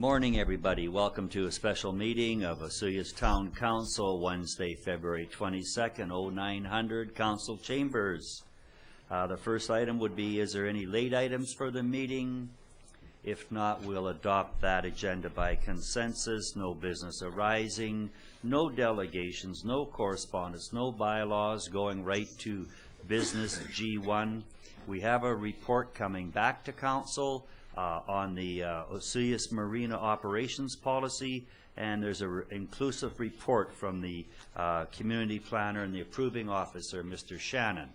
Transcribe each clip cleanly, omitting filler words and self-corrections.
Morning, everybody. Welcome to a special meeting of Osoyoos Town Council, Wednesday, February 22nd, 0900, Council Chambers. The first item would be, is there any late items for the meeting? If not, we'll adopt that agenda by consensus. No business arising, no delegations, no correspondence, no bylaws, going right to business G1. We have a report coming back to council on the Osoyoos Marina operations policy, and there's an inclusive report from the community planner and the approving officer, Mr. Shannon.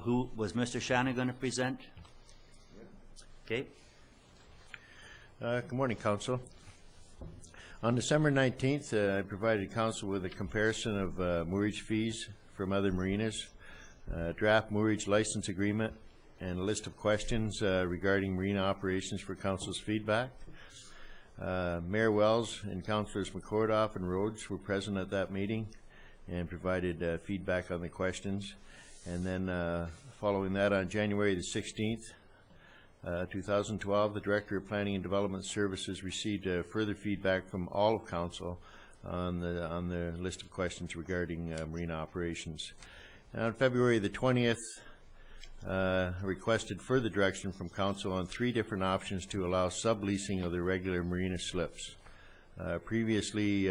Who was Mr. Shannon going to present? Okay. Good morning, Council. On December 19th, I provided Council with a comparison of moorage fees from other marinas, draft moorage license agreement, and a list of questions regarding marina operations for Council's feedback. Mayor Wells and Councilors McCordoff and Rhodes were present at that meeting and provided feedback on the questions. And then following that, on January the 16th, 2012, the Director of Planning and Development Services received further feedback from all of Council on the list of questions regarding marina operations. And on February the 20th, requested further direction from Council on 3 different options to allow subleasing of the regular marina slips. Previously,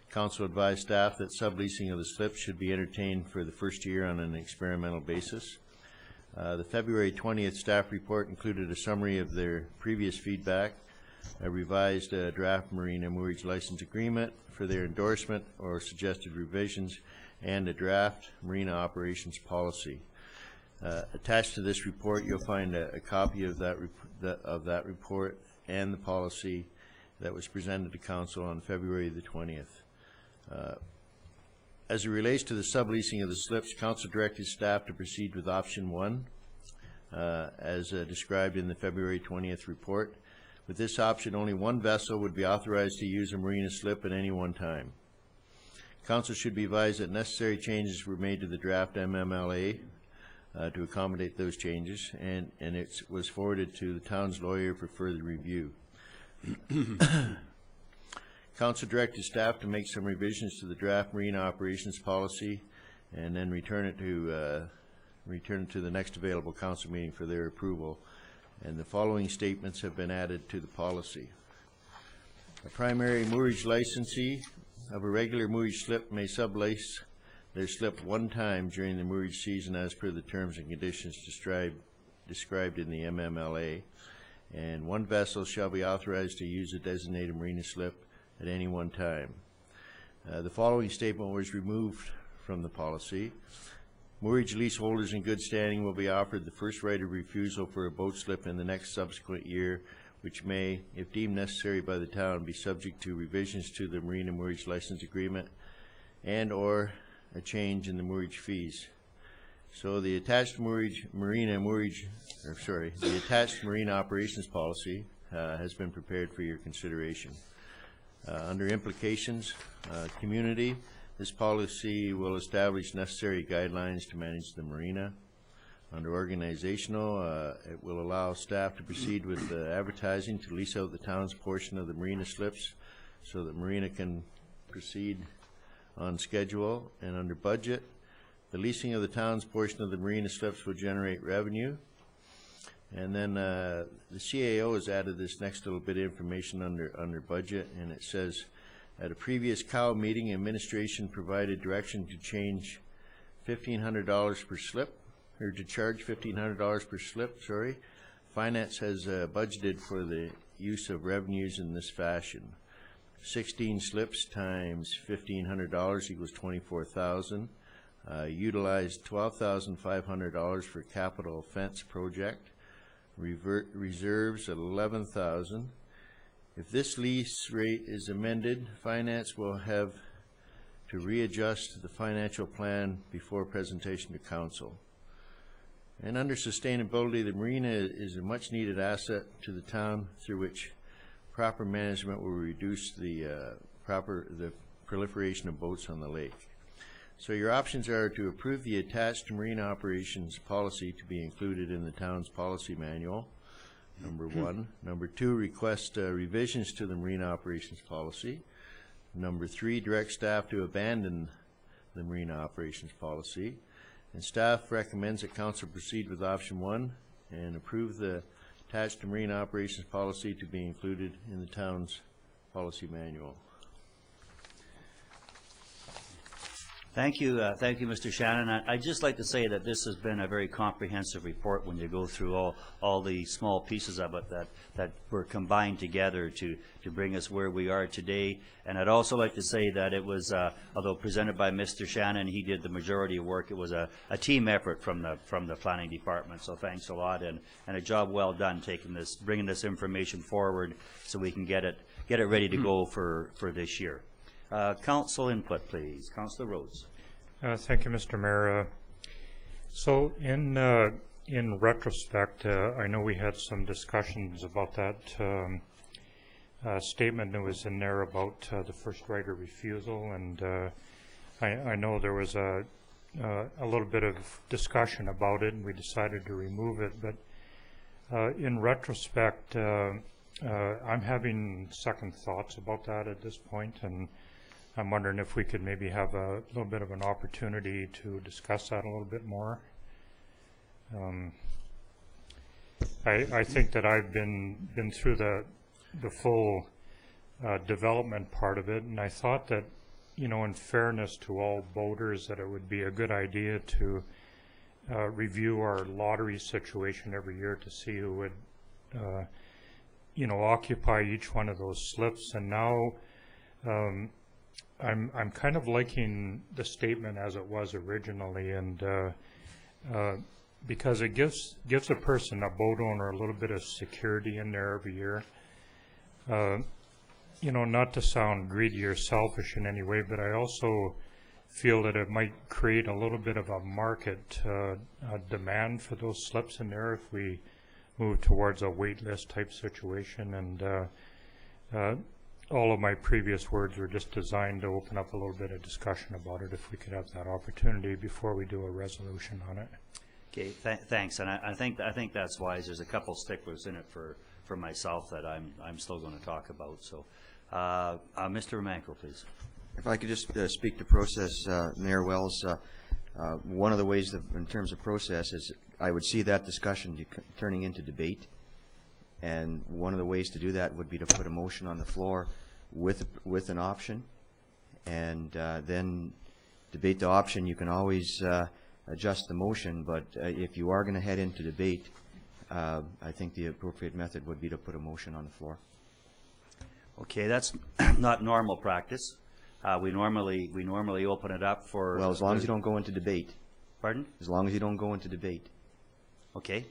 Council advised staff that subleasing of the slips should be entertained for the first year on an experimental basis. The February 20th staff report included a summary of their previous feedback, a revised draft marina moorage license agreement for their endorsement or suggested revisions, and a draft marina operations policy. Attached to this report, you'll find a copy of that report and the policy that was presented to Council on February the 20th. As it relates to the subleasing of the slips, Council directed staff to proceed with option 1, as described in the February 20th report. With this option, only one vessel would be authorized to use a marina slip at any one time. Council should be advised that necessary changes were made to the draft MMLA to accommodate those changes, and it was forwarded to the town's lawyer for further review. Council directed staff to make some revisions to the draft marina operations policy and then return it to the next available council meeting for their approval. And the following statements have been added to the policy. A primary moorage licensee of a regular moorage slip may sublease their slip one time during the moorage season as per the terms and conditions described in the MMLA, and one vessel shall be authorized to use a designated marina slip at any one time. The following statement was removed from the policy. Moorage leaseholders in good standing will be offered the first right of refusal for a boat slip in the next subsequent year, which may, if deemed necessary by the town, be subject to revisions to the marina moorage license agreement and or a change in the moorage fees. So the attached marina operations policy has been prepared for your consideration. Under implications, community, this policy will establish necessary guidelines to manage the marina. Under organizational, it will allow staff to proceed with advertising to lease out the town's portion of the marina slips so that marina can proceed on schedule. And under budget, the leasing of the town's portion of the marina slips will generate revenue. And then the CAO has added this next little bit of information under budget, and it says, at a previous COW meeting, administration provided direction to change $1,500 per slip, or to charge $1,500 per slip, sorry. Finance has budgeted for the use of revenues in this fashion. 16 slips times $1,500 equals $24,000. Utilized $12,500 for capital fence project. Reserves at $11,000. If this lease rate is amended, finance will have to readjust the financial plan before presentation to council. And under sustainability, the marina is a much needed asset to the town through which proper management will reduce the proliferation of boats on the lake. So your options are to approve the attached marina operations policy to be included in the town's policy manual, number 1. Number 2, request revisions to the marine operations policy. Number 3, direct staff to abandon the marine operations policy. And staff recommends that council proceed with option 1 and approve the attached to marine operations policy to be included in the town's policy manual. Thank you, Mr. Shannon. I'd just like to say that this has been a very comprehensive report when you go through all the small pieces of it that were combined together to bring us where we are today. And I'd also like to say that it was, although presented by Mr. Shannon, he did the majority of work. It was a team effort from the planning department. So thanks a lot, and a job well done bringing this information forward so we can get it ready to go for this year. Council input, please. Councillor Rhodes. Thank you, Mr. Mayor. So in retrospect, I know we had some discussions about that statement that was in there about the first right of refusal, and I know there was a little bit of discussion about it, and we decided to remove it. But in retrospect, I'm having second thoughts about that at this point, and I'm wondering if we could maybe have a little bit of an opportunity to discuss that a little bit more. I think that I've been through the full development part of it, and I thought that, you know, in fairness to all voters, that it would be a good idea to review our lottery situation every year to see who would, you know, occupy each one of those slips. And now I'm kind of liking the statement as it was originally, and because it gives a person, a boat owner, a little bit of security in there every year. You know, not to sound greedy or selfish in any way, but I also feel that it might create a little bit of a market demand for those slips in there if we move towards a wait list type situation. And all of my previous words were just designed to open up a little bit of discussion about it, if we could have that opportunity before we do a resolution on it. Okay, thanks, and I think that's wise. There's a couple sticklers in it for myself that I'm still going to talk about. So, Mr. Romanko, please. If I could just speak to process, Mayor Wells. One of the ways in terms of process is I would see that discussion turning into debate. And one of the ways to do that would be to put a motion on the floor with an option, and then debate the option. You can always adjust the motion, but if you are going to head into debate, I think the appropriate method would be to put a motion on the floor. Okay, that's not normal practice. We normally open it up for. Well, as long as you don't go into debate. Pardon? As long as you don't go into debate. Okay.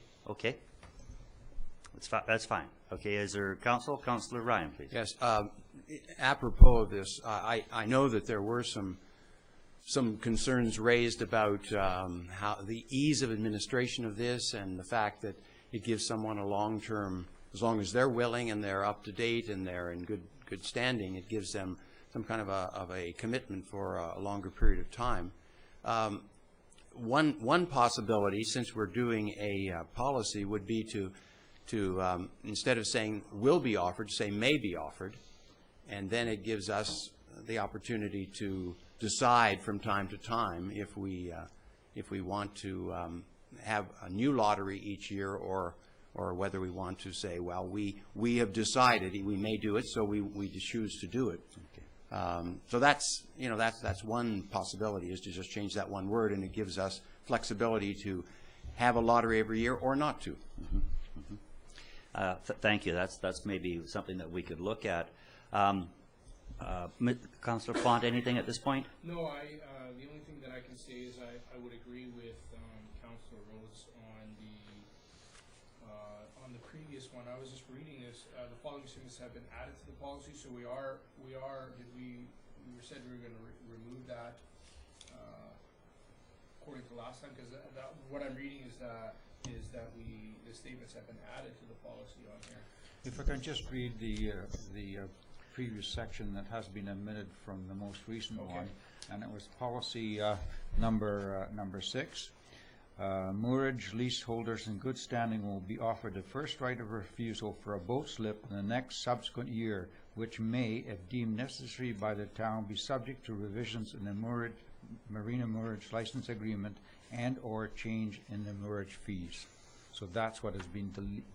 That's fine. Okay, is there Councillor Ryan, please? Yes. Apropos of this, I know that there were some concerns raised about how the ease of administration of this, and the fact that it gives someone a long-term, as long as they're willing and they're up to date and they're in good standing, it gives them some kind of a commitment for a longer period of time. One possibility, since we're doing a policy, would be to instead of saying will be offered, say may be offered, and then it gives us the opportunity to decide from time to time if we want to have a new lottery each year, or whether we want to say, well, we have decided we may do it, so we choose to do it. Okay. So that's one possibility, is to just change that one word, and it gives us flexibility to have a lottery every year or not to. Mm-hmm. Mm-hmm. Thank you. That's maybe something that we could look at. Councillor Font, anything at this point? No, the only thing that I can say is I would agree with Councillor Rhodes on the previous one. I was just reading this. The following statements have been added to the policy, so we said we were going to remove that according to last time, because what I'm reading is that the statements have been added to the policy on here. If I can just read the previous section that has been omitted from the most recent one, and it was policy number 6. Moorage leaseholders in good standing will be offered the first right of refusal for a boat slip in the next subsequent year, which may, if deemed necessary by the town, be subject to revisions in the Marina moorage license agreement and/or change in the moorage fees. So that's what has been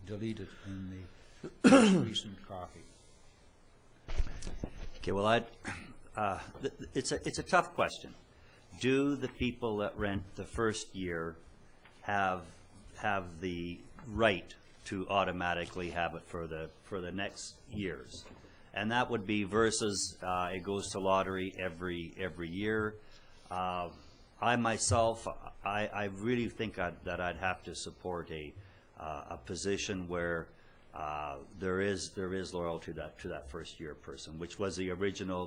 deleted in the most recent copy. Okay, well, it's a tough question. Do the people that rent the first year have the right to automatically have it for the next years? And that would be versus it goes to lottery every year. I myself, I really think that I'd have to support a position where there is loyalty to that first year person, which was the original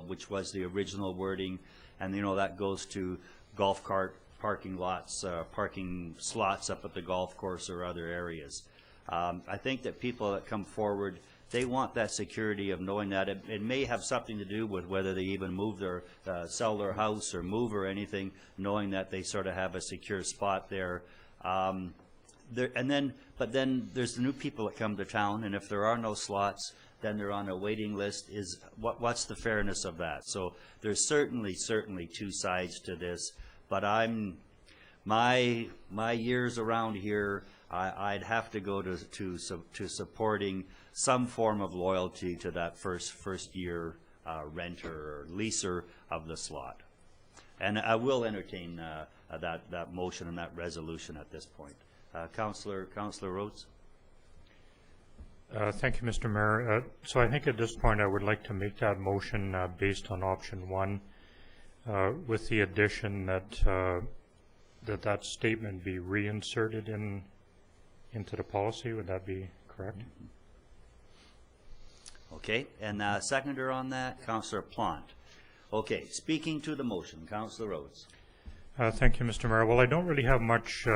wording, and that goes to golf cart parking lots, parking slots up at the golf course or other areas. I think that people that come forward, they want that security of knowing that it may have something to do with whether they even move sell their house or move or anything, knowing that they sort of have a secure spot there. But then there's the new people that come to town, and if there are no slots, then they're on a waiting list. What's the fairness of that? So there's certainly two sides to this. But my years around here, I'd have to go to supporting some form of loyalty to that first year renter or leaser of the slot. And I will entertain that motion and that resolution at this point. Councillor Rhodes. Thank you, Mr. Mayor. So I think at this point I would like to make that motion based on option 1, with the addition that that statement be reinserted into the policy. Would that be correct? Okay, and seconder on that, Councillor Plant. Okay, speaking to the motion, Councillor Rhodes. Thank you, Mr. Mayor. Well, I don't really have much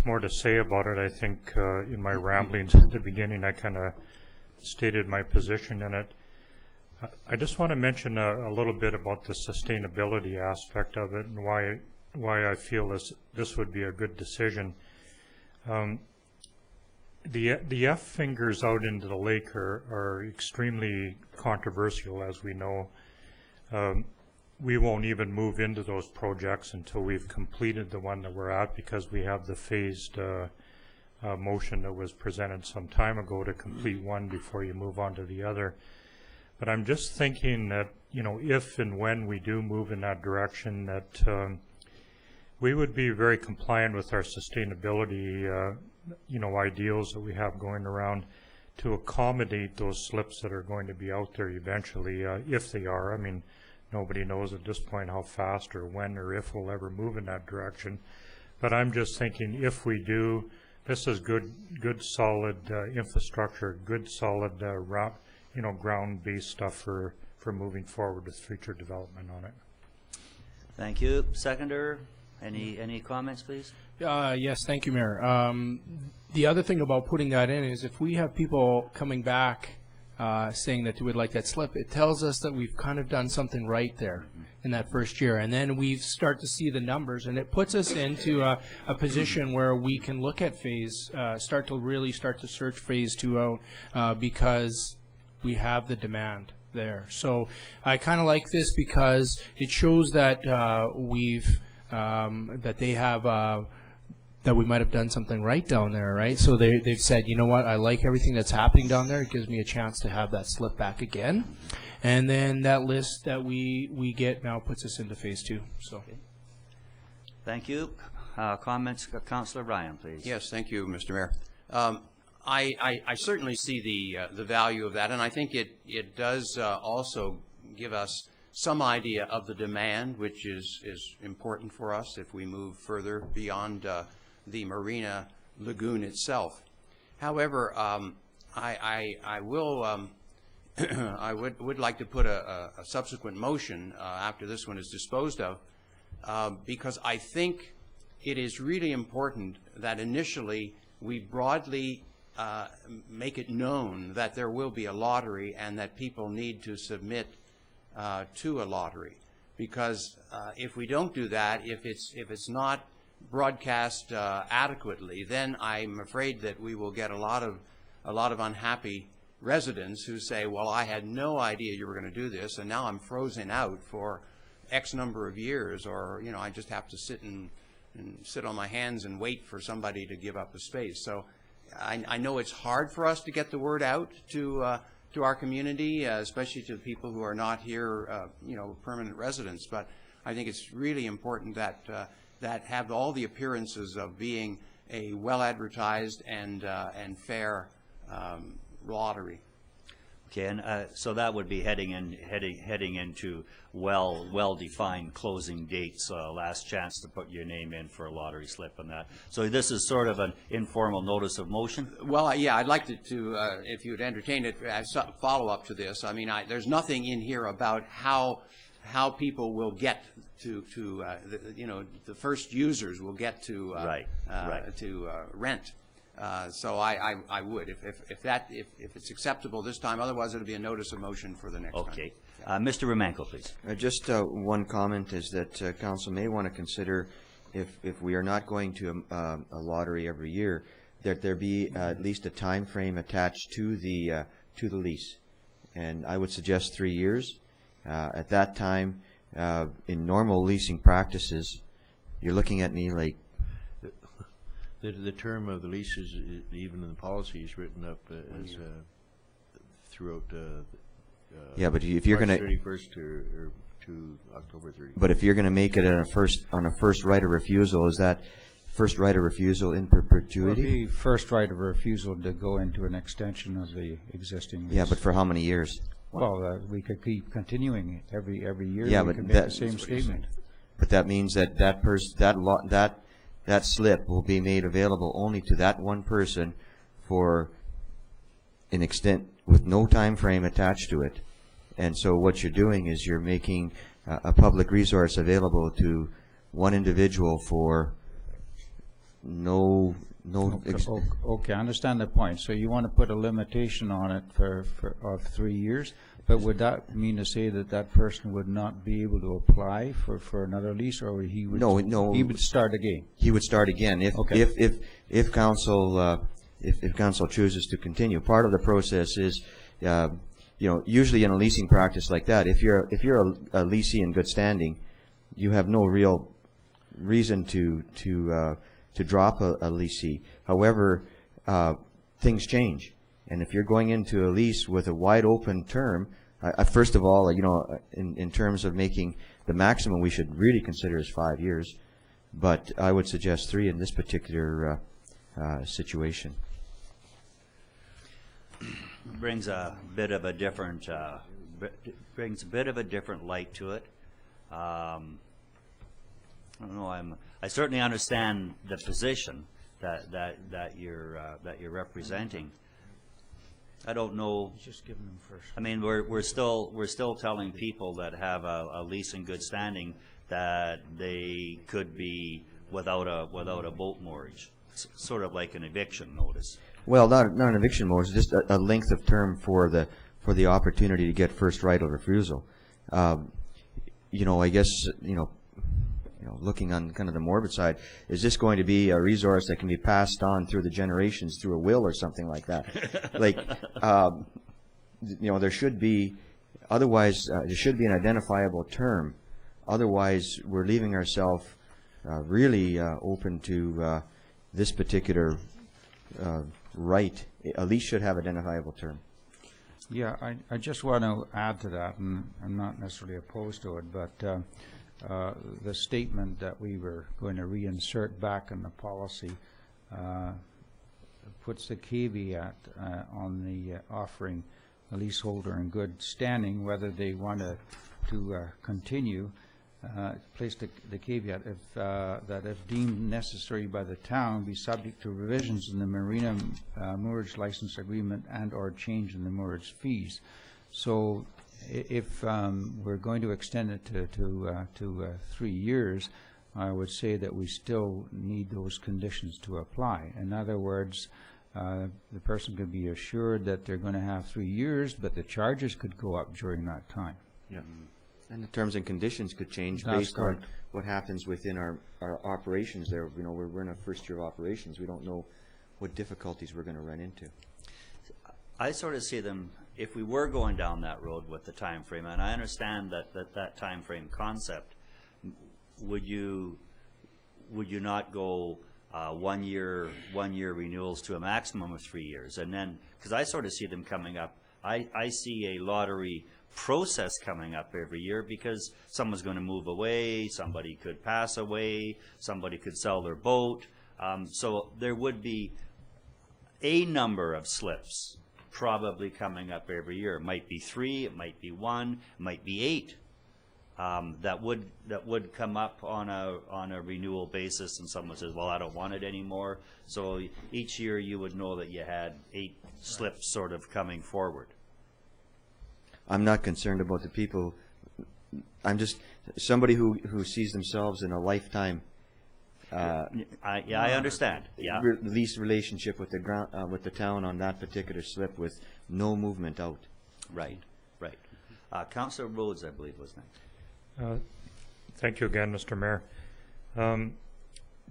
more to say about it. I think in my ramblings at the beginning, I kind of stated my position in it. I just want to mention a little bit about the sustainability aspect of it and why I feel this would be a good decision. The F fingers out into the lake are extremely controversial, as we know. We won't even move into those projects until we've completed the one that we're at, because we have the phased motion that was presented some time ago to complete one before you move on to the other. But I'm just thinking that, if and when we do move in that direction, that we would be very compliant with our sustainability ideals that we have going around to accommodate those slips that are going to be out there eventually, if they are. I mean, nobody knows at this point how fast or when or if we'll ever move in that direction. But I'm just thinking, if we do, this is good solid infrastructure, good solid ground-based stuff for moving forward with future development on it. Thank you. Seconder, any comments, please? Yes, thank you, Mayor. The other thing about putting that in is if we have people coming back saying that they would like that slip, it tells us that we've kind of done something right there in that first year. And then we start to see the numbers, and it puts us into a position where we can look at start to search phase 2 out because we have the demand there. So I kind of like this because it shows that that they have that we might have done something right down there, right? So they've said, you know what, I like everything that's happening down there. It gives me a chance to have that slip back again. And then that list that we get now puts us into phase 2. So, okay. Thank you. Comments, Councillor Ryan, please. Yes, thank you, Mr. Mayor. I certainly see the value of that, and I think it does also give us some idea of the demand, which is important for us if we move further beyond the Marina Lagoon itself. However, I will I would like to put a subsequent motion after this one is disposed of, because I think it is really important that initially we broadly make it known that there will be a lottery and that people need to submit to a lottery. Because if we don't do that, if it's not broadcast adequately, then I'm afraid that we will get a lot of unhappy residents who say, well, I had no idea you were going to do this, and now I'm frozen out for X number of years, or, you know, I just have to sit on my hands and wait for somebody to give up a space. So I know it's hard for us to get the word out to our community, especially to people who are not here, you know, permanent residents, but I think it's really important that that have all the appearances of being a well-advertised and fair lottery. Okay, and so that would be heading into well-defined closing dates, last chance to put your name in for a lottery slip and that. So this is sort of an informal notice of motion? Well, yeah, I'd like to if you would entertain it, as a follow-up to this. I mean, there's nothing in here about how people will get to you know, the first users will get to to rent. So I would, if it's acceptable this time. Otherwise, it'll be a notice of motion for the next time. Okay. Mr. Romanko, please. Just one comment is that council may want to consider, if we are not going to a lottery every year, that there be at least a time frame attached to the lease, and I would suggest 3 years. At that time, in normal leasing practices, you're looking at me like. The term of the lease is, even in the policy, is written up as throughout yeah, but if you're March going 31st or to October 30th. But if you're going to make it on a first right of refusal, is that first right of refusal in perpetuity? It would be first right of refusal to go into an extension of the existing lease. Yeah, but for how many years? Well, we could keep continuing every year. Yeah, we but could make the same statement. But that means that that slip will be made available only to that one person for an extent with no time frame attached to it. And so what you're doing is you're making a public resource available to one individual for no. Okay, I understand the point. So you want to put a limitation on it of 3 years, but would that mean to say that that person would not be able to apply for another lease, or he would? No. He would start again. He would start again if council chooses to continue. Part of the process is, you know, usually in a leasing practice like that, if you're a leasee in good standing, you have no real reason to drop a leasee. However, things change, and if you're going into a lease with a wide open term, first of all, you know, in terms of making the maximum, we should really consider is 5 years, but I would suggest 3 in this particular situation. Brings a bit of a different light to it. I don't know. I certainly understand the position that you're representing. I don't know. Just give them first. I mean, we're still telling people that have a lease in good standing that they could be without a boat mortgage. It's sort of like an eviction notice. Well, not an eviction notice, just a length of term for the opportunity to get first right of refusal. You know, I guess looking on kind of the morbid side, is this going to be a resource that can be passed on through the generations through a will or something like that? Like, you know, there should be, otherwise, there should be an identifiable term. Otherwise, we're leaving ourselves really open to this particular right. A lease should have identifiable term. Yeah, I just want to add to that, and I'm not necessarily opposed to it, but the statement that we were going to reinsert back in the policy puts the caveat on the offering a leaseholder in good standing, whether they want to continue, place the caveat that if deemed necessary by the town, be subject to revisions in the Marina moorage license agreement and or change in the moorage fees. So if we're going to extend it to 3 years, I would say that we still need those conditions to apply. In other words, the person could be assured that they're going to have 3 years, but the charges could go up during that time. Yeah. And the terms and conditions could change That's based on correct. what happens within our operations there. You know, we're in our first year of operations. We don't know what difficulties we're going to run into. I sort of see them, if we were going down that road with the time frame, and I understand that time frame concept, would you not go 1 year renewals to a maximum of 3 years? And then, because I sort of see them coming up, I see a lottery process coming up every year because someone's going to move away, somebody could pass away, somebody could sell their boat. So there would be a number of slips probably coming up every year. It might be 3, it might be 1, it might be 8 that would come up on a renewal basis, and someone says, well, I don't want it anymore. So each year you would know that you had 8 slips sort of coming forward. I'm not concerned about the people. I'm just somebody who sees themselves in a lifetime I understand. Yeah. lease relationship with the town on that particular slip with no movement out. Right. Right. Councillor Rhodes, I believe, was next. Thank you again, Mr. Mayor.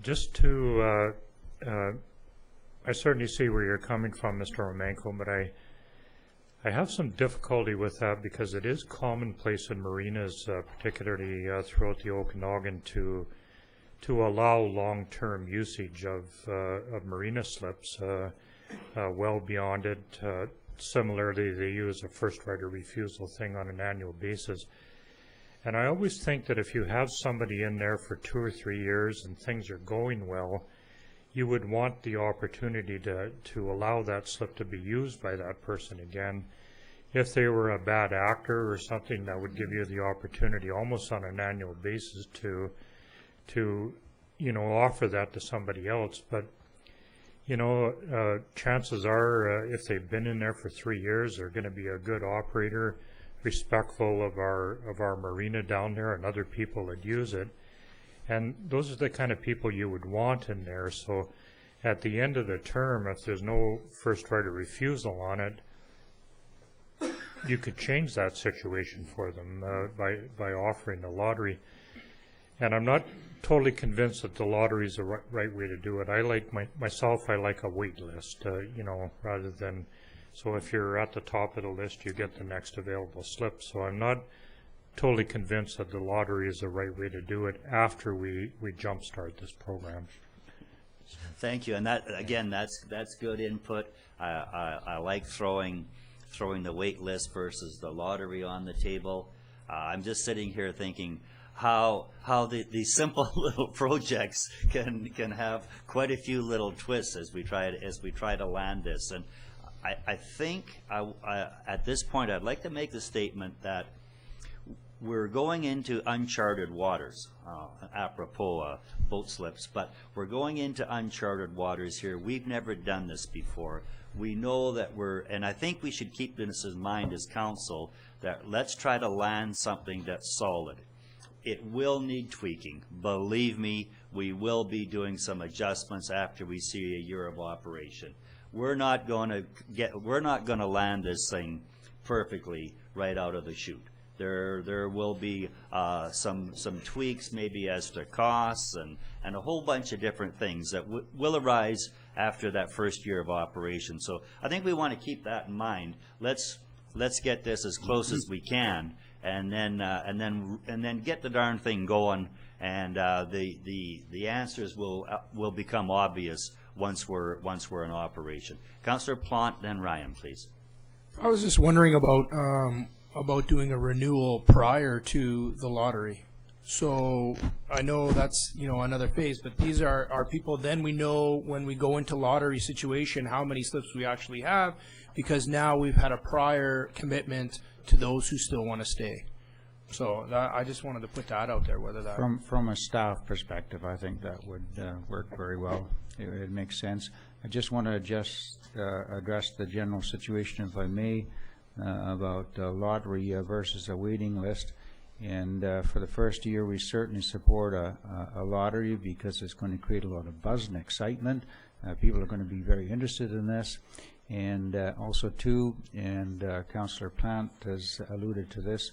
Just to, I certainly see where you're coming from, Mr. Romanko, but I have some difficulty with that because it is commonplace in marinas, particularly throughout the Okanagan, to allow long-term usage of marina slips well beyond it. Similarly, they use a first right of refusal thing on an annual basis. And I always think that if you have somebody in there for 2 or 3 years and things are going well, you would want the opportunity to allow that slip to be used by that person again. If they were a bad actor or something, that would give you the opportunity almost on an annual basis to offer that to somebody else. But chances are if they've been in there for 3 years, they're going to be a good operator, respectful of our marina down there and other people that use it. And those are the kind of people you would want in there. So at the end of the term, if there's no first right of refusal on it, you could change that situation for them by offering the lottery. And I'm not totally convinced that the lottery is the right way to do it. I like myself I like a wait list, rather than, so if you're at the top of the list, you get the next available slip. So I'm not totally convinced that the lottery is the right way to do it after we jumpstart this program. Thank you, and that again, that's good input. I like throwing the wait list versus the lottery on the table. I'm just sitting here thinking how the simple little projects can have quite a few little twists as we try to land this. And I think at this point I'd like to make the statement that we're going into uncharted waters, apropos boat slips, but we're going into uncharted waters here. We've never done this before. We know that and I think we should keep this in mind as council, that let's try to land something that's solid. It will need tweaking. Believe me, we will be doing some adjustments after we see a year of operation. We're not going to land this thing perfectly right out of the chute. There will be some tweaks maybe as to costs and a whole bunch of different things that will arise after that first year of operation. So I think we want to keep that in mind. Let's get this as close as we can, and then get the darn thing going, and the answers will become obvious once we're in operation. Councillor Plant, then Ryan, please. I was just wondering about doing a renewal prior to the lottery. So I know that's another phase, but these are our people. Then we know when we go into lottery situation how many slips we actually have, because now we've had a prior commitment to those who still want to stay. So I just wanted to put that out there. Whether that From a staff perspective, I think that would work very well. It makes sense. I just want to address the general situation, if I may, about lottery versus a waiting list. And for the first year, we certainly support a lottery because it's going to create a lot of buzz and excitement. People are going to be very interested in this. And also, too, and Councillor Plant has alluded to this,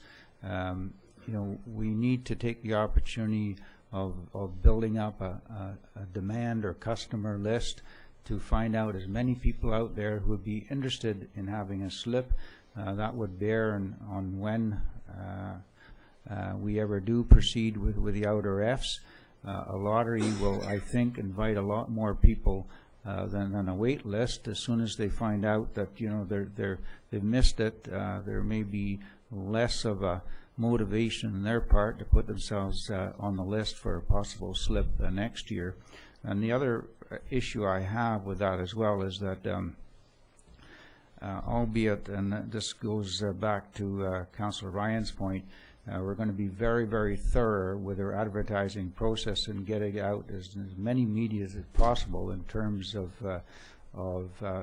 you know, we need to take the opportunity of building up a demand or customer list to find out as many people out there who would be interested in having a slip. That would bear on when we ever do proceed with the outer Fs. A lottery will, I think, invite a lot more people than a wait list. As soon as they find out that, you know, they've missed it, there may be less of a motivation on their part to put themselves on the list for a possible slip next year. And the other issue I have with that as well is that, albeit, and this goes back to Councillor Ryan's point, we're going to be very, very thorough with our advertising process and getting out as many media as possible in terms of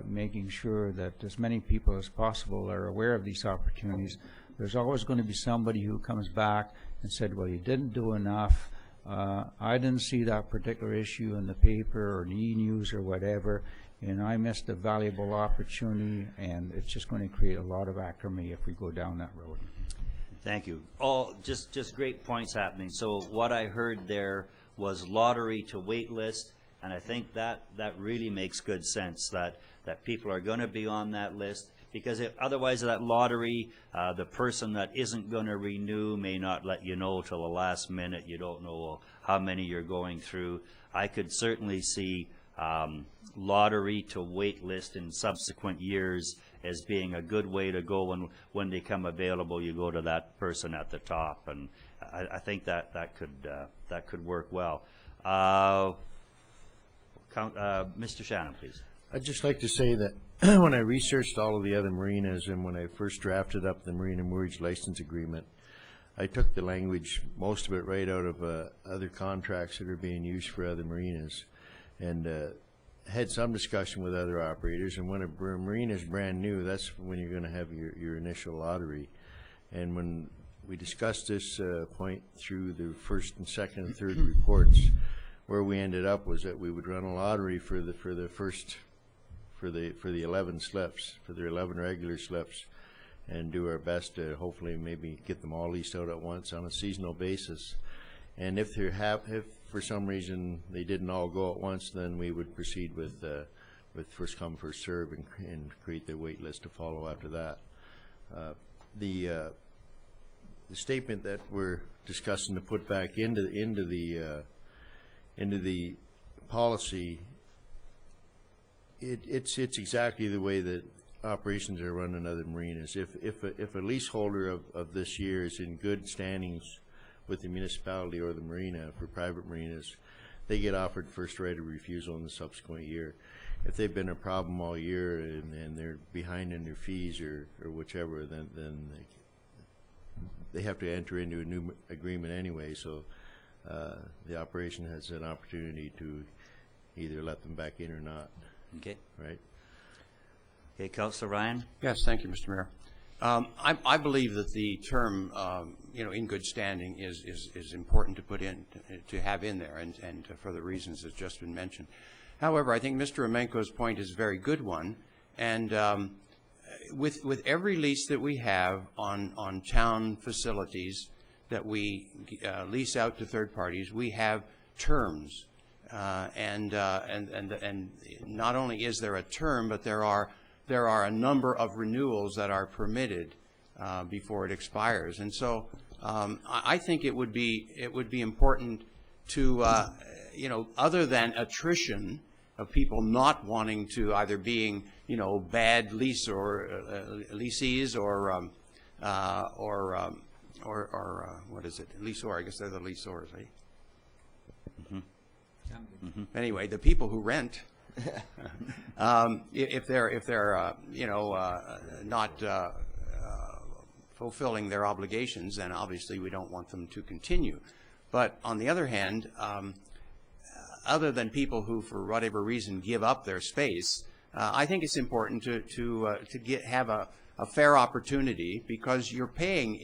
making sure that as many people as possible are aware of these opportunities. There's always going to be somebody who comes back and said, well, you didn't do enough. I didn't see that particular issue in the paper or the e-news or whatever, and I missed a valuable opportunity, and it's just going to create a lot of acrimony if we go down that road. Thank you. All just great points happening. So what I heard there was lottery to wait list, and I think that really makes good sense, that people are going to be on that list, because otherwise that lottery, the person that isn't going to renew may not let you know till the last minute. You don't know how many you're going through. I could certainly see lottery to wait list in subsequent years as being a good way to go. When they come available, you go to that person at the top, and I think that could work well. Mr. Shannon, please. I'd just like to say that when I researched all of the other marinas and when I first drafted up the Marina Moorage License Agreement, I took the language, most of it right out of other contracts that are being used for other marinas, and had some discussion with other operators. And when a marina is brand new, that's when you're going to have your initial lottery. And when we discussed this point through the first and second and third reports, where we ended up was that we would run a lottery for the 11 slips, for the 11 regular slips, and do our best to hopefully maybe get them all leased out at once on a seasonal basis. And if for some reason they didn't all go at once, then we would proceed with first come, first serve, and create the wait list to follow after that. The statement that we're discussing to put back into the policy, it's exactly the way that operations are run in other marinas. If a leaseholder of this year is in good standings with the municipality or the marina for private marinas, they get offered first right of refusal in the subsequent year. If they've been a problem all year and they're behind in their fees or whichever, then they have to enter into a new agreement anyway. So the operation has an opportunity to either let them back in or not. Okay. Right. Okay, Councillor Ryan. Yes, thank you, Mr. Mayor. I believe that the term, in good standing is important to put in, to have in there, and for the reasons that's just been mentioned. However, I think Mr. Amenko's point is a very good one, and with every lease that we have on town facilities that we lease out to third parties, we have terms, and not only is there a term, but there are a number of renewals that are permitted before it expires. And so I think it would be important to, other than attrition of people not wanting to, either being, bad lease or leasees or what is it? Leaseor, I guess they're the leaseors, right? Mm-hmm. Mm-hmm. Anyway, the people who rent, if they're not fulfilling their obligations, then obviously we don't want them to continue. But on the other hand, other than people who, for whatever reason, give up their space, I think it's important to have a fair opportunity, because you're paying,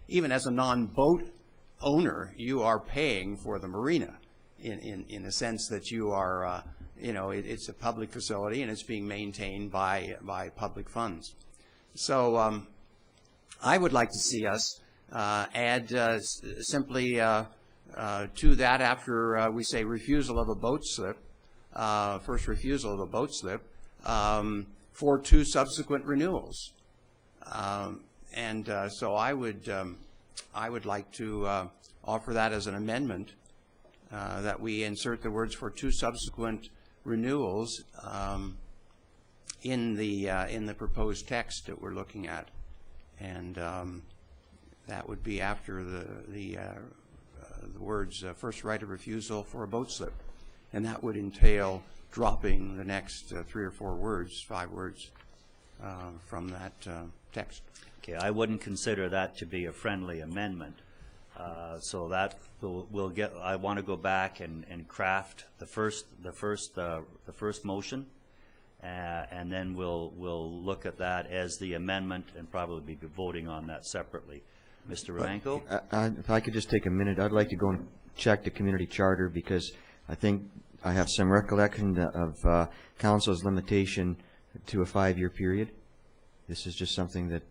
even as a non-boat owner, you are paying for the marina in the sense that you are, it's a public facility and it's being maintained by public funds. So I would like to see us add simply to that after we say refusal of a boat slip, first refusal of a boat slip, for 2 subsequent renewals. So I would like to offer that as an amendment, that we insert the words for 2 subsequent renewals in the proposed text that we're looking at, and that would be after the words first right of refusal for a boat slip, and that would entail dropping the next 3 or 4 words, 5 words from that text. Okay, I wouldn't consider that to be a friendly amendment. So that we'll get. I want to go back and craft the first motion, and then we'll look at that as the amendment and probably be voting on that separately. Mr. Remanko? If I could just take a minute, I'd like to go and check the community charter, because I think I have some recollection of council's limitation to a 5-year period. This is just something that,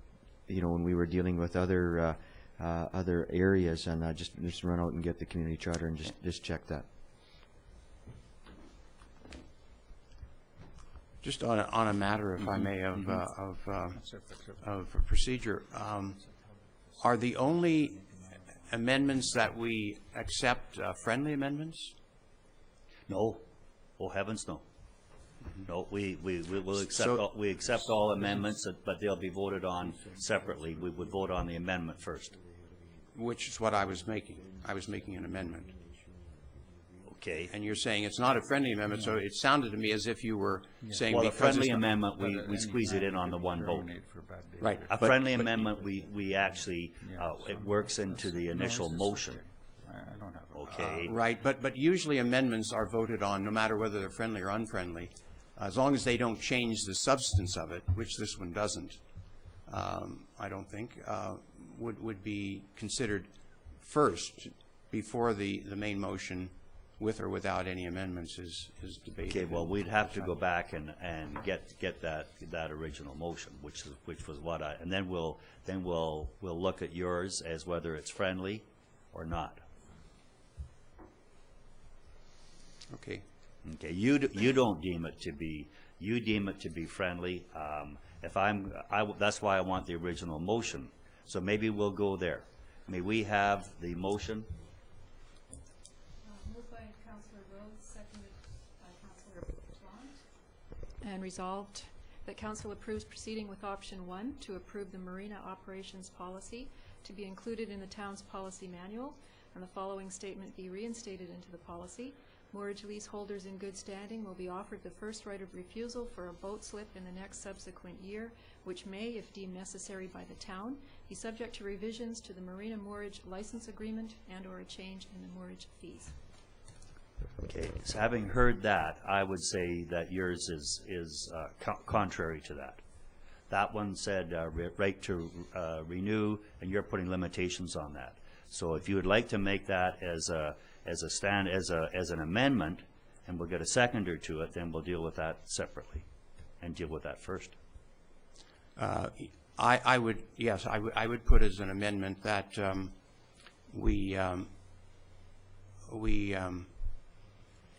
you know, when we were dealing with other areas, and I just run out and get the community charter and just check that. Just on a matter, if I may, of procedure, are the only amendments that we accept friendly amendments? No. Oh, heavens, no. No, we will accept, we accept all amendments, but they'll be voted on separately. We would vote on the amendment first. Which is what I was making. I was making an amendment. Okay. And you're saying it's not a friendly amendment, so it sounded to me as if you were saying... Well, a friendly amendment, we squeeze it in on the one vote. Right. A friendly amendment, we actually, it works into the initial motion. Okay. Right, but usually amendments are voted on no matter whether they're friendly or unfriendly, as long as they don't change the substance of it, which this one doesn't, I don't think, would be considered first before the main motion, with or without any amendments, is debated. Okay, well, we'd have to go back and get that original motion, which was what I, and then we'll look at yours as whether it's friendly or not. Okay. Okay, you don't deem it to be, you deem it to be friendly. That's why I want the original motion. So maybe we'll go there. May we have the motion? Moved by Councillor Rhodes, seconded by Councillor Blount. And resolved that Council approves proceeding with option 1 to approve the Marina Operations Policy to be included in the town's policy manual, and the following statement be reinstated into the policy. Moorage leaseholders in good standing will be offered the first right of refusal for a boat slip in the next subsequent year, which may, if deemed necessary by the town, be subject to revisions to the Marina Moorage License Agreement and/or a change in the moorage fees. Okay, so having heard that, I would say that yours is contrary to that. That one said right to renew, and you're putting limitations on that. So if you would like to make that as an amendment, and we'll get a seconder to it, then we'll deal with that separately and deal with that first. I would put as an amendment that we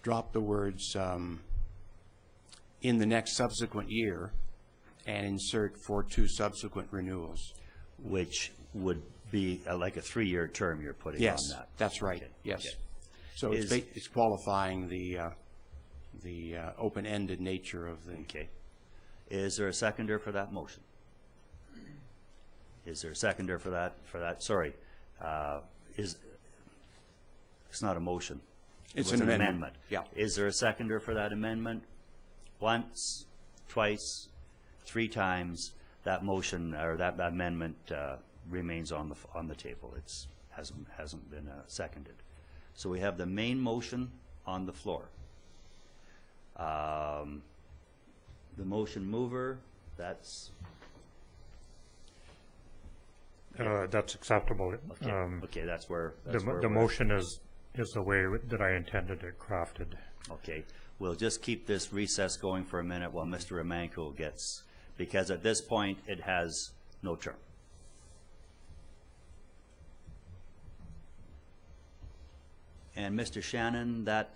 drop the words in the next subsequent year and insert for 2 subsequent renewals. Which would be like a 3-year term you're putting on that. Yes, that's right. Okay. Yes. Okay. So it's qualifying the open-ended nature of the... Okay. Is there a seconder for that motion? Is there a seconder for that? Sorry. It's not a motion. It's an amendment. Yeah. Is there a seconder for that amendment? Once, twice, 3 times, that motion or that amendment remains on the table. It hasn't been seconded. So we have the main motion on the floor. The motion mover, that's acceptable. okay. Okay, that's where the motion is the way that I intended it crafted. Okay, we'll just keep this recess going for a minute while Mr. Remanko gets, because at this point it has no term. And Mr. Shannon, that,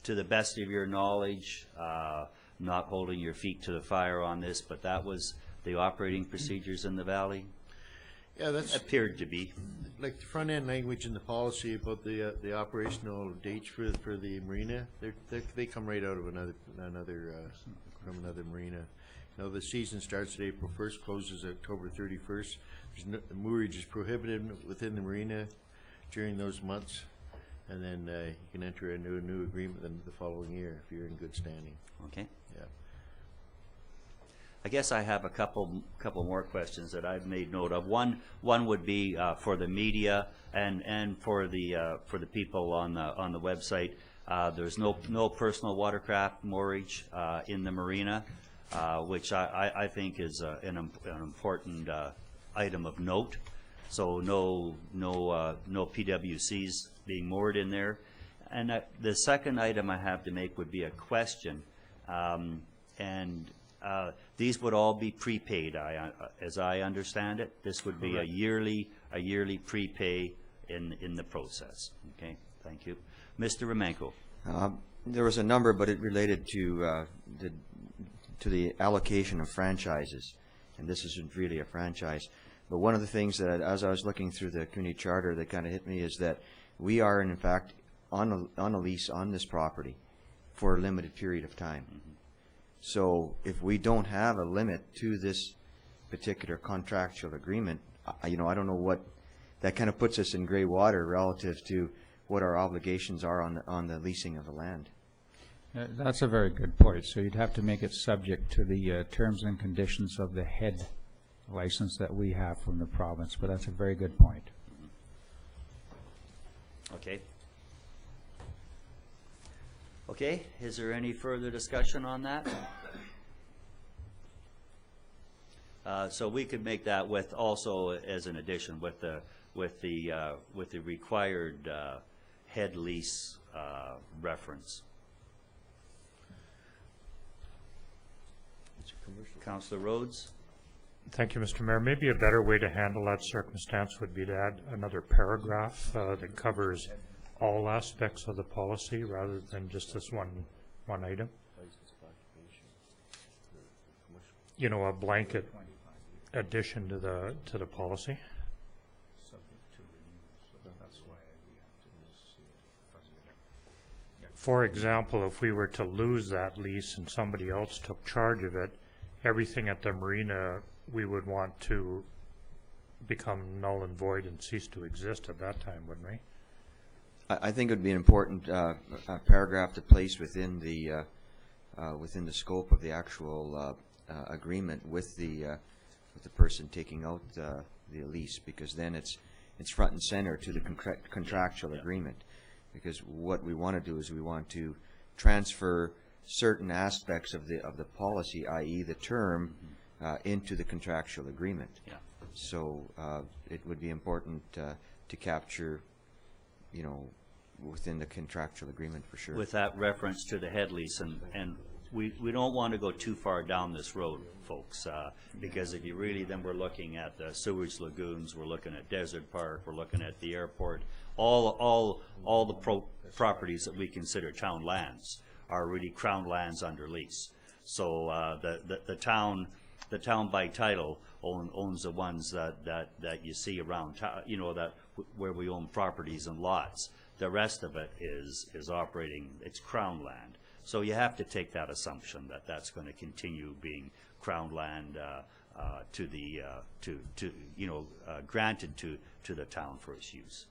to the best of your knowledge, not holding your feet to the fire on this, but that was the operating procedures in the valley? Yeah, that's Appeared to be. like the front end language in the policy about the operational dates for the marina. They come right out of another from another marina. You know, the season starts at April 1st, closes October 31st. Moorage is prohibited within the marina during those months, and then you can enter into a new agreement the following year if you're in good standing. Okay. Yeah. I guess I have a couple more questions that I've made note of. One would be for the media and for the people on the website. There's no personal watercraft moorage in the marina, which I think is an important item of note. So no PWCs being moored in there. And the second item I have to make would be a question, these would all be prepaid, as I understand it. This would be a yearly prepay in the process. Okay, thank you, Mr. Romanko. There was a number, but it related to the allocation of franchises, and this isn't really a franchise. But one of the things that, as I was looking through the community charter, that kind of hit me is that we are, in fact, on a lease on this property for a limited period of time. So if we don't have a limit to this particular contractual agreement, I don't know what, that kind of puts us in gray water relative to what our obligations are on the leasing of the land. That's a very good point. So you'd have to make it subject to the terms and conditions of the head license that we have from the province, but that's a very good point. Okay. Okay, is there any further discussion on that? So we could make that with also as an addition with the required head lease reference. Councillor Rhodes? Thank you, Mr. Mayor. Maybe a better way to handle that circumstance would be to add another paragraph that covers all aspects of the policy rather than just this one item. You know, a blanket addition to the policy. For example, if we were to lose that lease and somebody else took charge of it, everything at the marina we would want to become null and void and cease to exist at that time, wouldn't we? I think it would be an important paragraph to place within the scope of the actual agreement with the person taking out the lease, because then it's front and center to the contractual agreement. Because what we want to do is we want to transfer certain aspects of the policy, i.e. the term, into the contractual agreement. Yeah. So it would be important to capture, within the contractual agreement for sure. With that reference to the head lease, and we don't want to go too far down this road, folks, because if you really, then we're looking at the sewage lagoons, we're looking at Desert Park, we're looking at the airport, all the properties that we consider town lands are really crown lands under lease. So the town by title owns the ones that you see around town, where we own properties and lots. The rest of it is operating, it's crown land. So you have to take that assumption that that's going to continue being crown land granted to the town for its use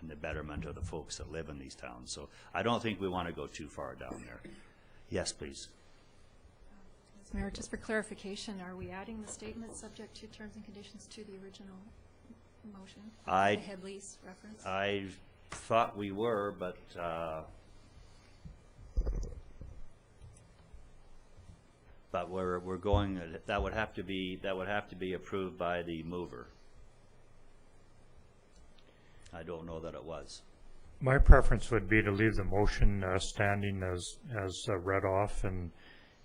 and the betterment of the folks that live in these towns. So I don't think we want to go too far down there. Yes, please. Mr. Mayor, just for clarification, are we adding the statement subject to terms and conditions to the original motion? The head lease reference? I thought we were, but we're going. That would have to be approved by the mover. I don't know that it was. My preference would be to leave the motion standing as read off, and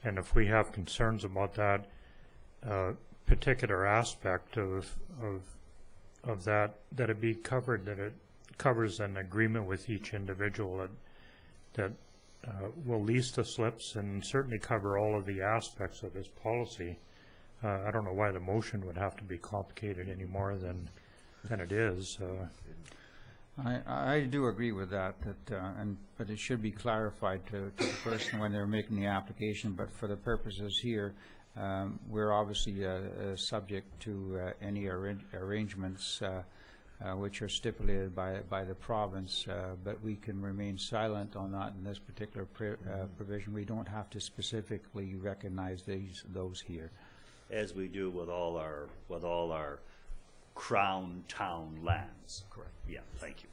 if we have concerns about that particular aspect of that it be covered, that it covers an agreement with each individual that will lease the slips and certainly cover all of the aspects of this policy. I don't know why the motion would have to be complicated any more than it is. I do agree with that, but it should be clarified to the person when they're making the application. But for the purposes here, we're obviously subject to any arrangements which are stipulated by the province, but we can remain silent on that in this particular provision. We don't have to specifically recognize those here, as we do with all our crown town lands. Correct. Yeah, thank you.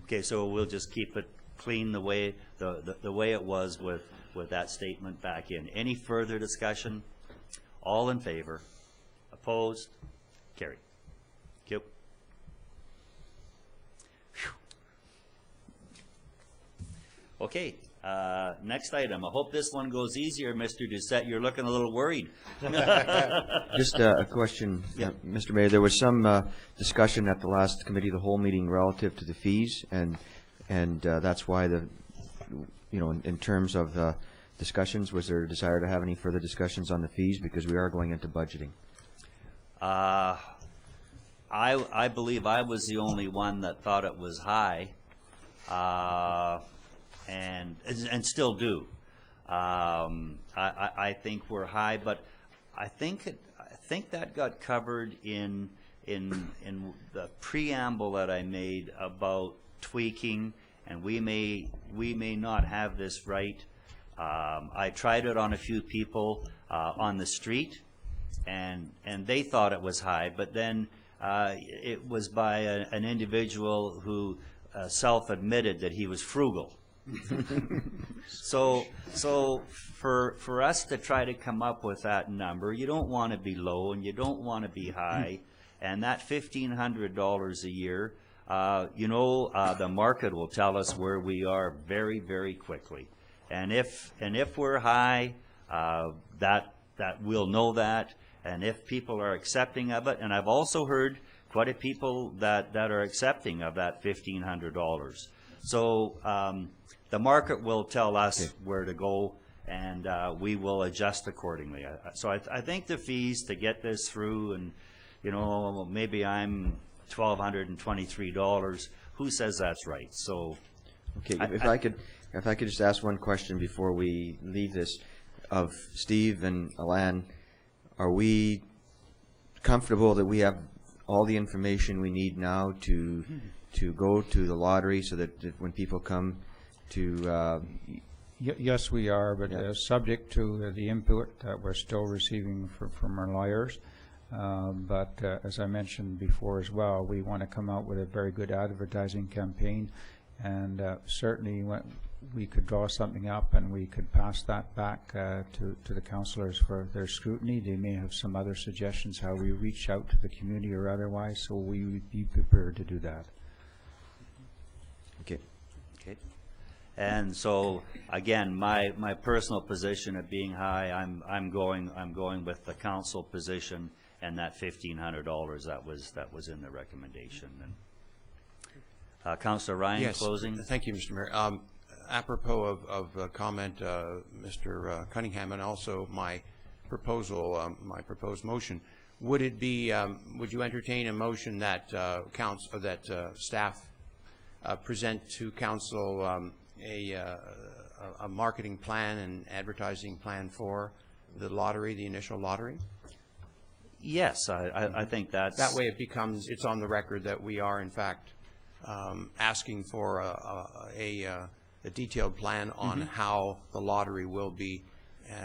Okay, so we'll just keep it clean the way it was with that statement back in. Any further discussion? All in favor? Opposed? Carried. Thank you. Okay, next item. I hope this one goes easier, Mr. Doucette. You're looking a little worried. Just a question, Mr. Mayor. There was some discussion at the last committee of the whole meeting relative to the fees, and that's why in terms of discussions, was there a desire to have any further discussions on the fees, because we are going into budgeting? I believe I was the only one that thought it was high, and still do. I think we're high, but I think that got covered in the preamble that I made about tweaking, and we may not have this right. I tried it on a few people on the street, and they thought it was high, but then it was by an individual who self-admitted that he was frugal. So for us to try to come up with that number, you don't want to be low and you don't want to be high, and that $1,500 a year, the market will tell us where we are very, very quickly. And if we're high, that we'll know that, and if people are accepting of it, and I've also heard quite a people that are accepting of that $1,500. So the market will tell us where to go, and we will adjust accordingly. So I think the fees to get this through, and maybe I'm $1,223. Who says that's right? So, okay, if I could just ask one question before we leave this, of Steve and Alan, are we comfortable that we have all the information we need now to go to the lottery, so that when people come to Yes, we are, but subject to the input that we're still receiving from our lawyers. But as I mentioned before as well, we want to come out with a very good advertising campaign, and certainly we could draw something up and we could pass that back to the councillors for their scrutiny. They may have some other suggestions how we reach out to the community or otherwise, so we would be prepared to do that. Okay. And so again, my personal position of being high, I'm going with the council position, and that $1,500 that was in the recommendation. And Councillor Ryan, yes, closing. Thank you, Mr. Mayor. Apropos of a comment, Mr. Cunningham, and also my proposed motion, would it be would you entertain a motion that staff present to council a marketing plan and advertising plan for the lottery, the initial lottery? Yes, I think that's... That way it's on the record that we are in fact asking for a detailed plan on how the lottery will be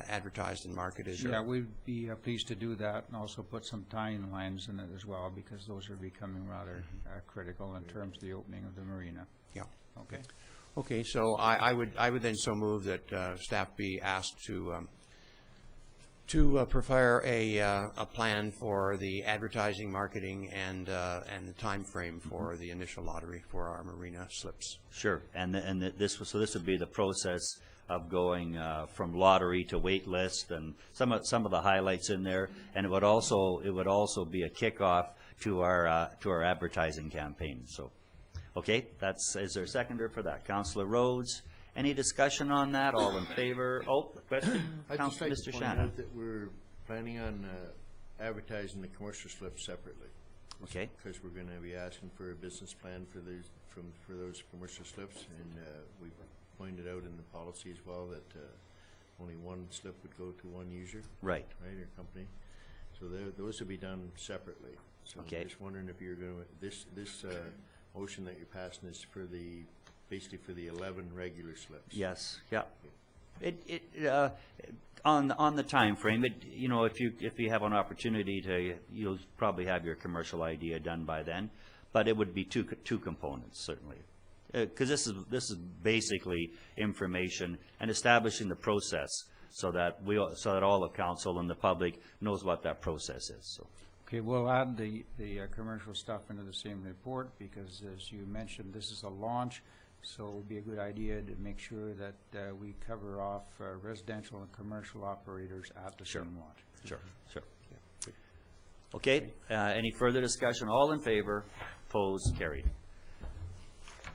advertised and marketed. Yeah, we'd be pleased to do that, and also put some timelines in it as well, because those are becoming rather critical in terms of the opening of the marina. Yeah. Okay. Okay, so I would then so move that staff be asked to prepare a plan for the advertising, marketing, and the time frame for the initial lottery for our marina slips. Sure, and this would be the process of going from lottery to wait list, and some of the highlights in there, and it would also be a kickoff to our advertising campaign. So, Okay, is there a seconder for that? Councillor Rhodes, any discussion on that? All in favor? Oh, question? I'd just like Mr. to point Shannon. out that we're planning on advertising the commercial slips separately. Okay, Because we're gonna be asking for a business plan for those, for those commercial slips, and we've pointed out in the policy as well that only one slip would go to one user, right. right, or company. So those will be done separately. So Okay. I'm just wondering if you're gonna, this motion that you're passing is for the, basically for the 11 regular slips. Yes, yeah. On the time frame, you know, if you have an opportunity to, you'll probably have your commercial idea done by then, but it would be two components, certainly. Because this is basically information and establishing the process so that all of council and the public knows what that process is, so. Okay, we'll add the commercial stuff into the same report, because as you mentioned, this is a launch, so it would be a good idea to make sure that we cover off residential and commercial operators at the Sure. same launch. Sure. Okay, any further discussion? All in favor? Opposed? Carried.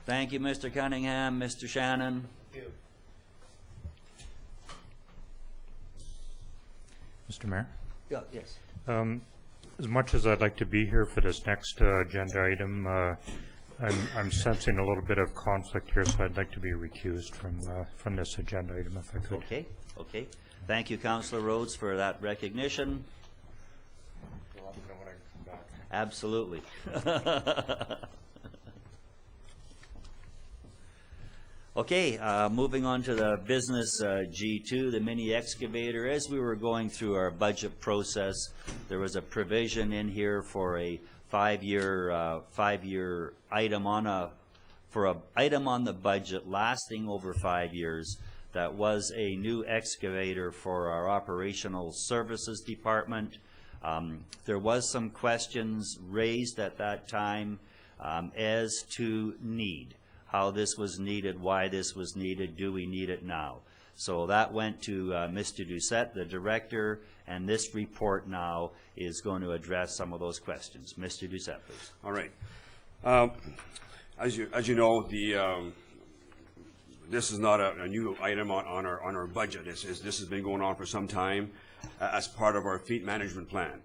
Thank you, Mr. Cunningham. Mr. Shannon? Mr. Mayor? Yeah, yes. As much as I'd like to be here for this next agenda item, I'm sensing a little bit of conflict here, so I'd like to be recused from this agenda item if I could. Okay. Thank you, Councillor Rhodes, for that recognition. Absolutely. Okay, moving on to the business G2, the mini excavator. As we were going through our budget process, there was a provision in here for a five-year item for an item on the budget lasting over 5 years. That was a new excavator for our operational services department. There was some questions raised at that time as to need. How this was needed, why this was needed, do we need it now? So that went to Mr. Doucette, the director, and this report now is going to address some of those questions. Mr. Doucette, please. All right. As you know, this is not a new item on our budget. This has been going on for some time as part of our fleet management plan.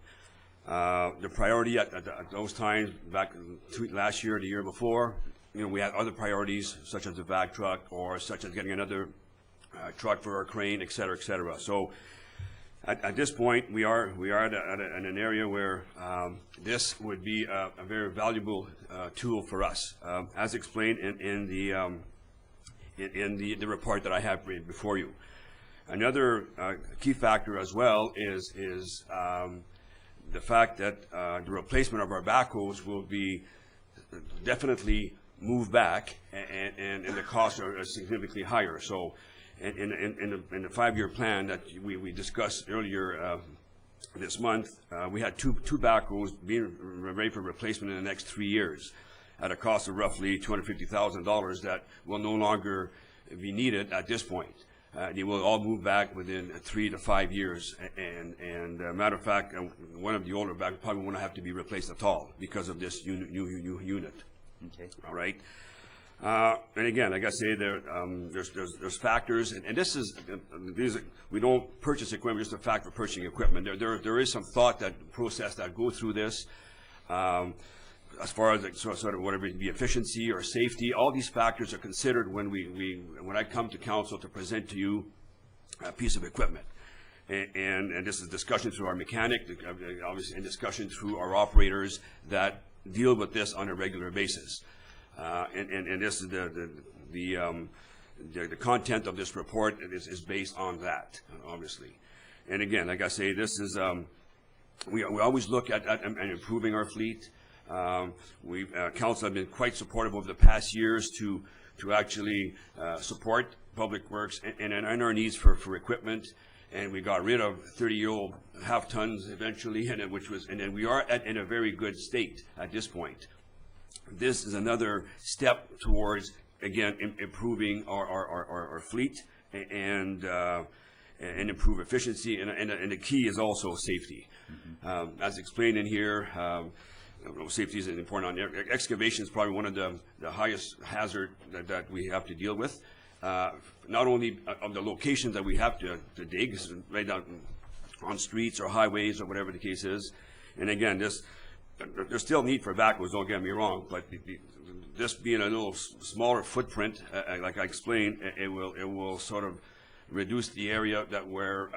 The priority at those times, back last year, the year before, you know, we had other priorities such as the vac truck or such as getting another truck for our crane, et cetera, et cetera. So at this point, we are at an area where this would be a very valuable tool for us, as explained in the report that I have before you. Another key factor as well is the fact that the replacement of our backhoes will be definitely moved back, and the costs are significantly higher. So in the 5-year plan that we discussed earlier this month, we had two backhoes being ready for replacement in the next 3 years at a cost of roughly $250,000 that will no longer be needed at this point. They will all move back within 3 to 5 years, and matter of fact, one of the older back probably won't have to be replaced at all because of this new unit. Okay. All right. And again, like I say, there's factors, and this is we don't purchase equipment just a fact for purchasing equipment. There is some thought process that go through this. As far as sort of whatever it be efficiency or safety, all these factors are considered when I come to council to present to you a piece of equipment. And this is discussion through our mechanic, obviously, and discussion through our operators that deal with this on a regular basis. And this is the content of this report is based on that, obviously. And again, like I say, this is we always look at improving our fleet. Council have been quite supportive over the past years to actually support Public Works and our needs for equipment. And we got rid of 30-year-old half tons eventually, and then we are in a very good state at this point. This is another step towards, again, improving our fleet and improve efficiency, and the key is also safety. As explained in here, safety is important on there. Excavation is probably one of the highest hazard that we have to deal with. Not only of the locations that we have to dig, right down on streets or highways or whatever the case is. And again, there's still need for backhoes, don't get me wrong, but this being a little smaller footprint, like I explained, it will sort of reduce the area that we're,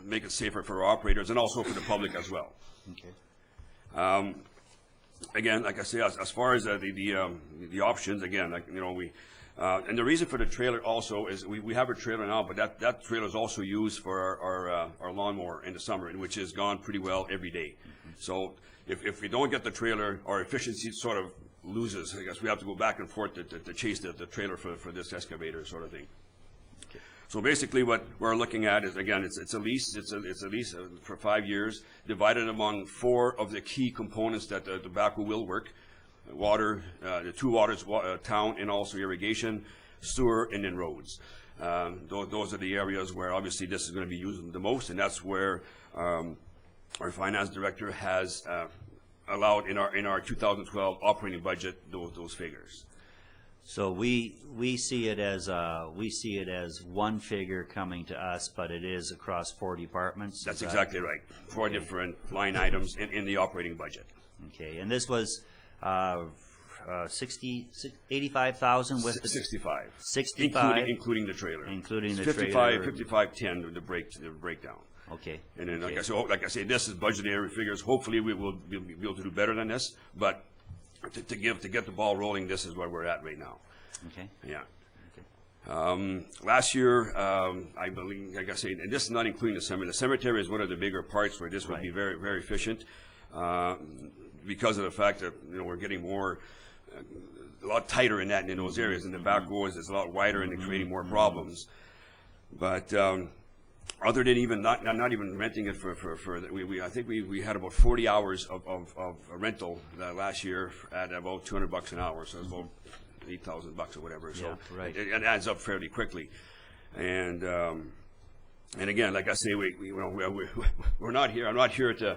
make it safer for our operators and also for the public as well. Okay. Again, like I say, as far as the options, again, like, you know, and the reason for the trailer also is we have a trailer now, but that trailer is also used for our lawnmower in the summer, which has gone pretty well every day. So if we don't get the trailer, our efficiency sort of loses. I guess we have to go back and forth to chase the trailer for this excavator sort of thing. So basically what we're looking at is, again, it's a lease. It's a lease for 5 years, divided among 4 of the key components that the backhoe will work. Water, the 2 waters, town, and also irrigation, sewer, and then roads. Those are the areas where obviously this is going to be used the most, and that's where our finance director has allowed in our 2012 operating budget those figures. So we see it as one figure coming to us, but it is across 4 departments. That's exactly right. 4 different line items in the operating budget. Okay, and this was 85,000 with 65. 65, including the trailer. Including the 55, trailer. 5510 the breakdown. Okay. And then okay. like I say, this is budgetary figures. Hopefully we will be able to do better than this, but to get the ball rolling, this is where we're at right now. Okay. Yeah. Last year, I believe, like I say, and this is not including the cemetery. The cemetery is one of the bigger parts where this would be very, very efficient, because of the fact that, you know, we're getting more, a lot tighter in those areas, and the backboards is a lot wider and they're creating more problems. But other than even not even renting it for I think we had about 40 hours of rental last year at about $200 an hour, so it's about $8,000 or whatever. So yeah, right. it adds up fairly quickly. And again, like I say, we're not here. I'm not here to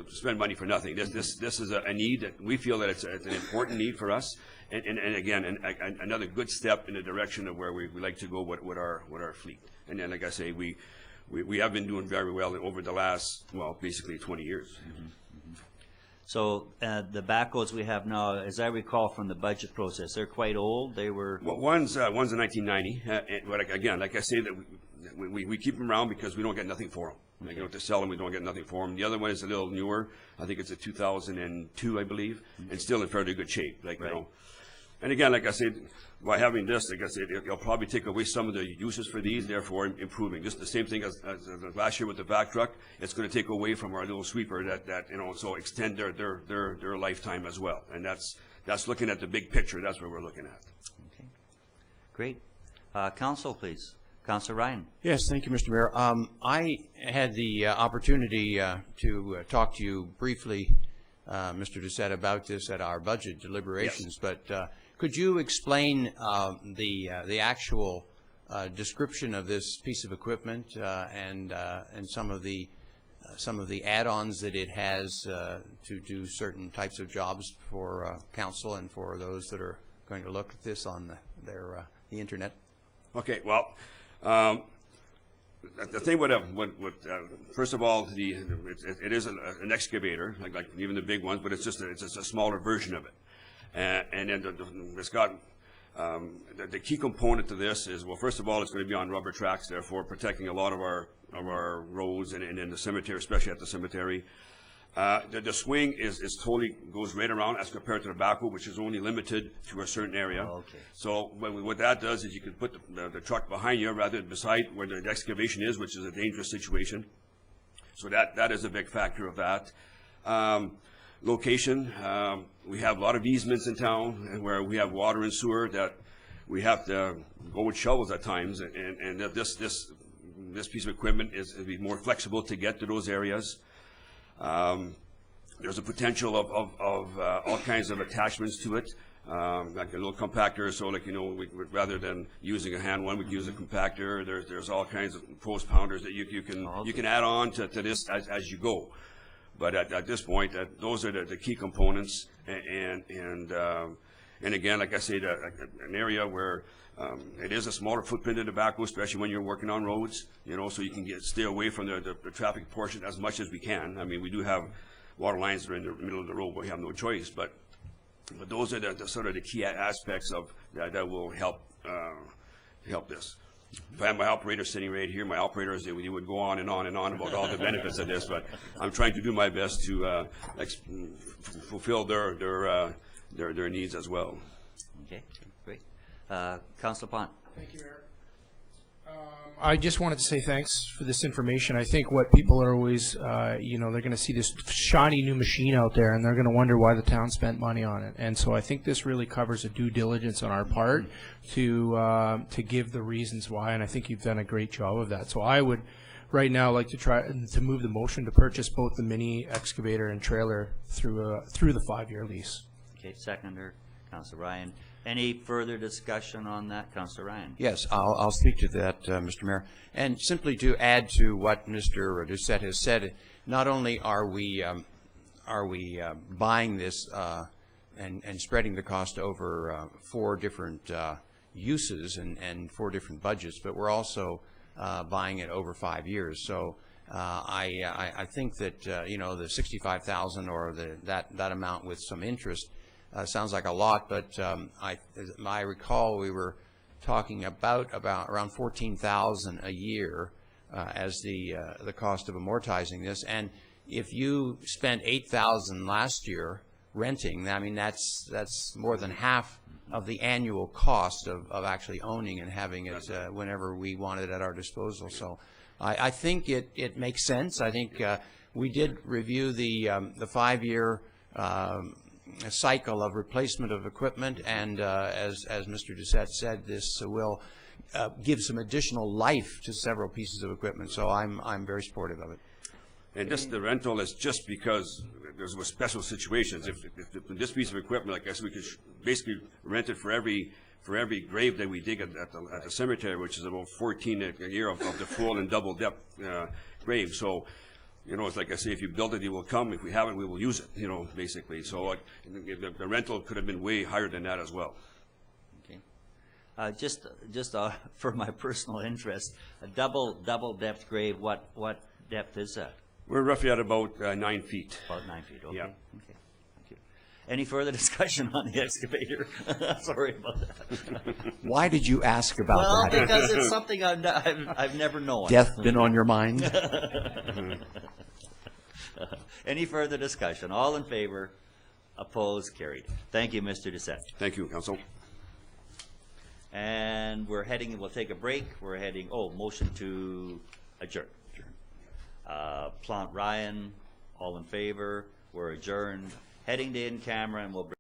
spend money for nothing. This is a need that we feel that it's an important need for us, and again, another good step in the direction of where we like to go with our fleet. And then, like I say, we have been doing very well over the last, well, basically 20 years. Mm-hmm. So the backhoes we have now, as I recall from the budget process, they're quite old. They were one's a 1990. But again, like I say, that we keep them around because we don't get nothing for them. Okay. You know, to sell them, we don't get nothing for them. The other one is a little newer. I think it's a 2002, I believe, and still in fairly good shape. Like, you know, and again, like I said, by having this, like I said, it'll probably take away some of the uses for these, therefore improving. Just the same thing as last year with the vac truck. It's going to take away from our little sweeper that you know, so extend their lifetime as well. And that's looking at the big picture. That's what we're looking at. Okay, great. Council, please. Councilor Ryan. Yes, thank you, Mr. Mayor. I had the opportunity to talk to you briefly, Mr. Doucette, about this at our budget deliberations. Yes. But could you explain the actual description of this piece of equipment and some of the add-ons that it has to do certain types of jobs for council and for those that are going to look at this on the internet? Okay. Well. The thing with first of all, it is an excavator, like even the big ones, but it's just a smaller version of it. And then it's got the key component to this is, well, first of all, it's going to be on rubber tracks, therefore protecting a lot of our roads and in the cemetery, especially at the cemetery. The swing totally goes right around as compared to the backhoe, which is only limited to a certain area. Oh, okay. So what that does is you can put the truck behind you rather than beside where the excavation is, which is a dangerous situation. So that is a big factor of that. Location, we have a lot of easements in town where we have water and sewer that we have to go with shovels at times, and this piece of equipment is be more flexible to get to those areas. There's a potential of all kinds of attachments to it, like a little compactor. So, like, you know, rather than using a hand one, we use a compactor. There's all kinds of post pounders that you can add on to this as you go. But at this point, those are the key components, and again, like I said, an area where it is a smaller footprint of tobacco, especially when you're working on roads, so you can stay away from the traffic portion as much as we can. I mean, we do have water lines that are in the middle of the road, but we have no choice. But those are the sort of the key aspects of that will help this. If I had my operator sitting right here, my operators, they would go on and on and on about all the benefits of this, but I'm trying to do my best to fulfill their needs as well. Okay, great. Councilor Pont. Thank you, Mayor. I just wanted to say thanks for this information. I think what people are always, they're going to see this shiny new machine out there, and they're going to wonder why the town spent money on it. And so I think this really covers a due diligence on our part to give the reasons why, and I think you've done a great job of that. So I would right now like to try to move the motion to purchase both the mini excavator and trailer through the 5-year lease. Okay, seconder, Councilor Ryan. Any further discussion on that, Councilor Ryan? Yes, I'll speak to that, Mr. Mayor. And simply to add to what Mr. Doucette has said, not only are we buying this and spreading the cost over 4 different uses and 4 different budgets, but we're also buying it over 5 years. So I think that the $65,000 or that amount with some interest sounds like a lot, but I recall we were talking about around $14,000 a year as the cost of amortizing this. And if you spent $8,000 last year renting, I mean that's more than half of the annual cost of actually owning and having it whenever we want it at our disposal. So I think it makes sense. I think we did review the 5-year cycle of replacement of equipment, and as Mr. Doucette said, this will give some additional life to several pieces of equipment. So I'm very supportive of it. And just the rental is just because there's special situations. If this piece of equipment, I guess we could basically rent it for every grave that we dig at the cemetery, which is about 14 a year of the full and double depth grave. So. It's like I say, if you build it, you will come. If we haven't, we will use it, basically. So the rental could have been way higher than that as well. Okay. Just for my personal interest, a double depth grave, what depth is that? We're roughly at about 9 feet. About 9 feet, okay. Yeah. Okay. Thank you. Any further discussion on the excavator? Sorry about that. Why did you ask about that? Well, because it's something I've never known. Death been on your mind? Any further discussion? All in favor? Opposed? Carried. Thank you, Mr. Doucette. Thank you, Council. And we'll take a break. Motion to adjourn. Plant Ryan, all in favor? We're adjourned. Heading to in camera, and we'll